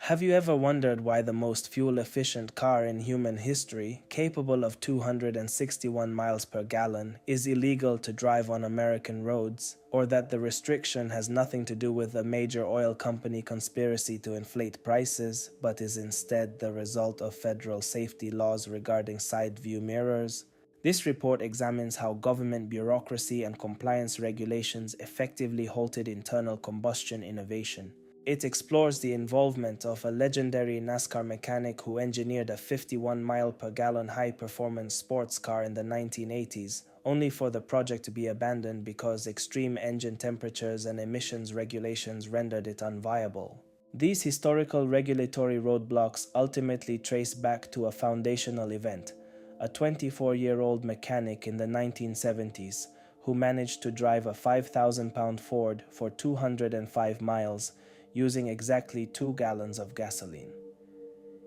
Have you ever wondered why the most fuel-efficient car in human history, capable of 261 miles per gallon, is illegal to drive on American roads, or that the restriction has nothing to do with a major oil company conspiracy to inflate prices, but is instead the result of federal safety laws regarding side view mirrors? This report examines how government bureaucracy and compliance regulations effectively halted internal combustion innovation. It explores the involvement of a legendary NASCAR mechanic who engineered a 51-mile-per-gallon high-performance sports car in the 1980s, only for the project to be abandoned because extreme engine temperatures and emissions regulations rendered it unviable. These historical regulatory roadblocks ultimately trace back to a foundational event: a 24-year-old mechanic in the 1970s who managed to drive a 5,000-pound Ford for 205 miles, using exactly 2 gallons of gasoline.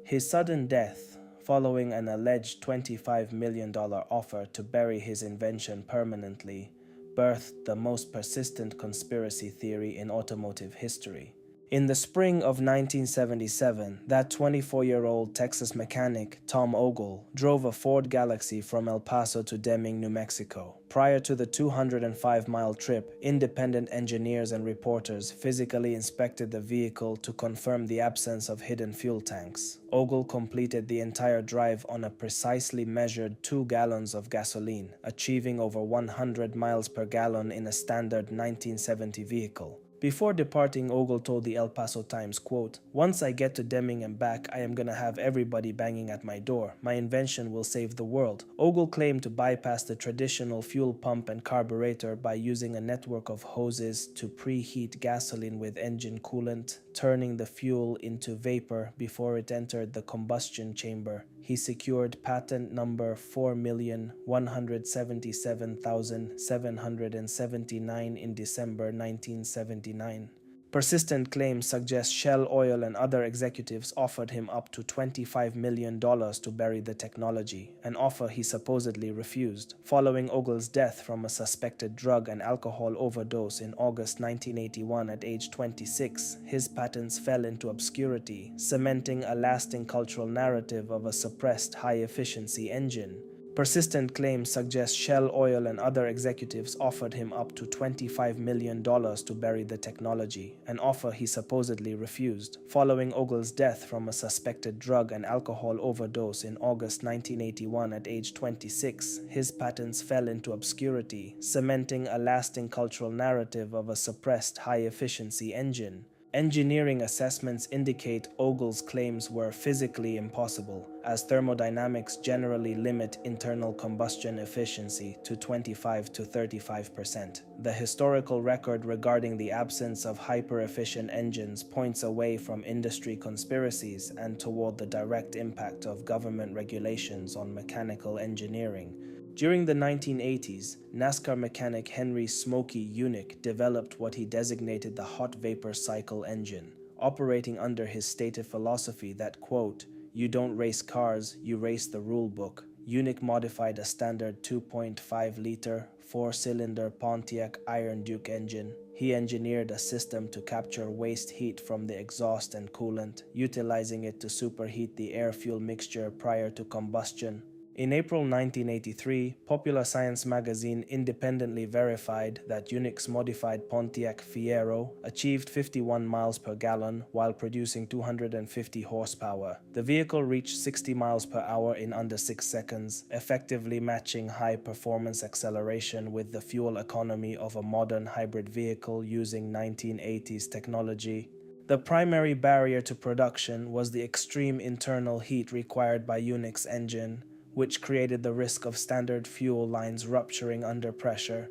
His sudden death, following an alleged $25 million offer to bury his invention permanently, birthed the most persistent conspiracy theory in automotive history. In the spring of 1977, that 24-year-old Texas mechanic, Tom Ogle, drove a Ford Galaxie from El Paso to Deming, New Mexico. Prior to the 205-mile trip, independent engineers and reporters physically inspected the vehicle to confirm the absence of hidden fuel tanks. Ogle completed the entire drive on a precisely measured 2 gallons of gasoline, achieving over 100 miles per gallon in a standard 1970 vehicle. Before departing, Ogle told the El Paso Times, quote, "Once I get to Deming and back, I am gonna have everybody banging at my door. My invention will save the world." Ogle claimed to bypass the traditional fuel pump and carburetor by using a network of hoses to preheat gasoline with engine coolant, turning the fuel into vapor before it entered the combustion chamber. He secured patent number 4,177,779 in December 1979. Persistent claims suggest Shell Oil and other executives offered him up to $25 million to bury the technology, an offer he supposedly refused. Following Ogle's death from a suspected drug and alcohol overdose in August 1981 at age 26, his patents fell into obscurity, cementing a lasting cultural narrative of a suppressed high-efficiency engine. Persistent claims suggest Shell Oil and other executives offered him up to $25 million to bury the technology, an offer he supposedly refused. Following Ogle's death from a suspected drug and alcohol overdose in August 1981 at age 26, his patents fell into obscurity, cementing a lasting cultural narrative of a suppressed high-efficiency engine. Engineering assessments indicate Ogle's claims were physically impossible, as thermodynamics generally limit internal combustion efficiency to 25 to 35%. The historical record regarding the absence of hyper-efficient engines points away from industry conspiracies and toward the direct impact of government regulations on mechanical engineering. During the 1980s, NASCAR mechanic Henry "Smokey" Unick developed what he designated the hot vapor cycle engine, operating under his stated philosophy that, quote, "You don't race cars, you race the rule book." Unick modified a standard 2.5-liter, 4-cylinder Pontiac Iron Duke engine. He engineered a system to capture waste heat from the exhaust and coolant, utilizing it to superheat the air-fuel mixture prior to combustion. In April 1983, Popular Science magazine independently verified that Unick's modified Pontiac Fiero achieved 51 miles per gallon while producing 250 horsepower. The vehicle reached 60 miles per hour in under 6 seconds, effectively matching high-performance acceleration with the fuel economy of a modern hybrid vehicle using 1980s technology. The primary barrier to production was the extreme internal heat required by Unick's engine, which created the risk of standard fuel lines rupturing under pressure.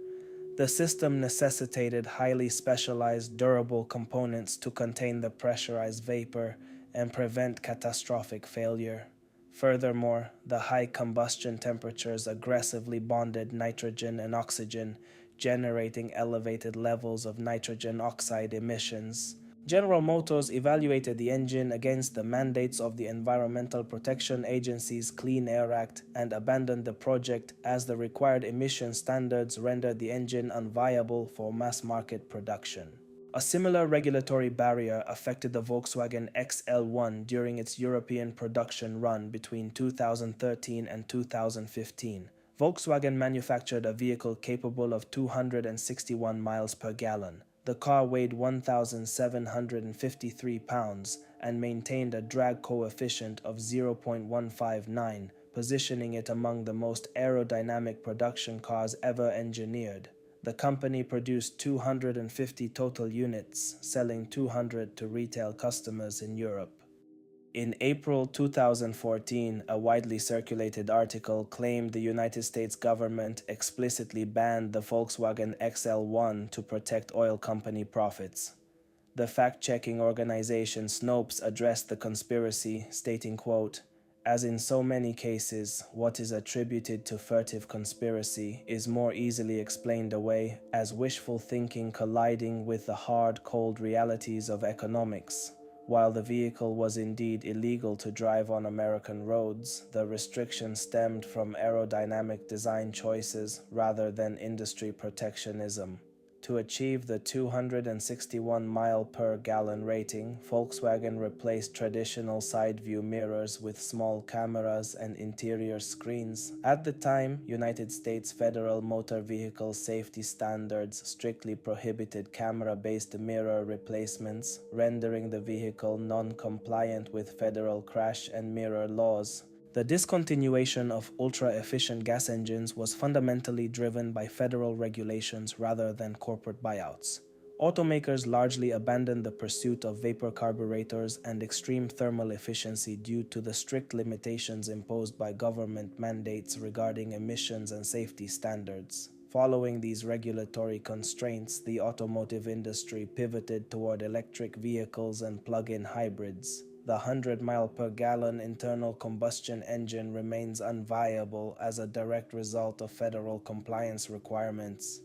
The system necessitated highly specialized, durable components to contain the pressurized vapor and prevent catastrophic failure. Furthermore, the high combustion temperatures aggressively bonded nitrogen and oxygen, generating elevated levels of nitrogen oxide emissions. General Motors evaluated the engine against the mandates of the Environmental Protection Agency's Clean Air Act and abandoned the project as the required emission standards rendered the engine unviable for mass-market production. A similar regulatory barrier affected the Volkswagen XL1 during its European production run between 2013 and 2015. Volkswagen manufactured a vehicle capable of 261 miles per gallon. The car weighed 1,753 pounds and maintained a drag coefficient of 0.159, positioning it among the most aerodynamic production cars ever engineered. The company produced 250 total units, selling 200 to retail customers in Europe. In April 2014, a widely circulated article claimed the United States government explicitly banned the Volkswagen XL1 to protect oil company profits. The fact-checking organization Snopes addressed the conspiracy, stating, quote, "As in so many cases, what is attributed to furtive conspiracy is more easily explained away as wishful thinking colliding with the hard, cold realities of economics. While the vehicle was indeed illegal to drive on American roads, the restriction stemmed from aerodynamic design choices rather than industry protectionism." To achieve the 261 mile per gallon rating, Volkswagen replaced traditional side view mirrors with small cameras and interior screens. At the time, United States federal motor vehicle safety standards strictly prohibited camera-based mirror replacements, rendering the vehicle non-compliant with federal crash and mirror laws. The discontinuation of ultra-efficient gas engines was fundamentally driven by federal regulations rather than corporate buyouts. Automakers largely abandoned the pursuit of vapor carburetors and extreme thermal efficiency due to the strict limitations imposed by government mandates regarding emissions and safety standards. Following these regulatory constraints, the automotive industry pivoted toward electric vehicles and plug-in hybrids. The 100 mile per gallon internal combustion engine remains unviable as a direct result of federal compliance requirements.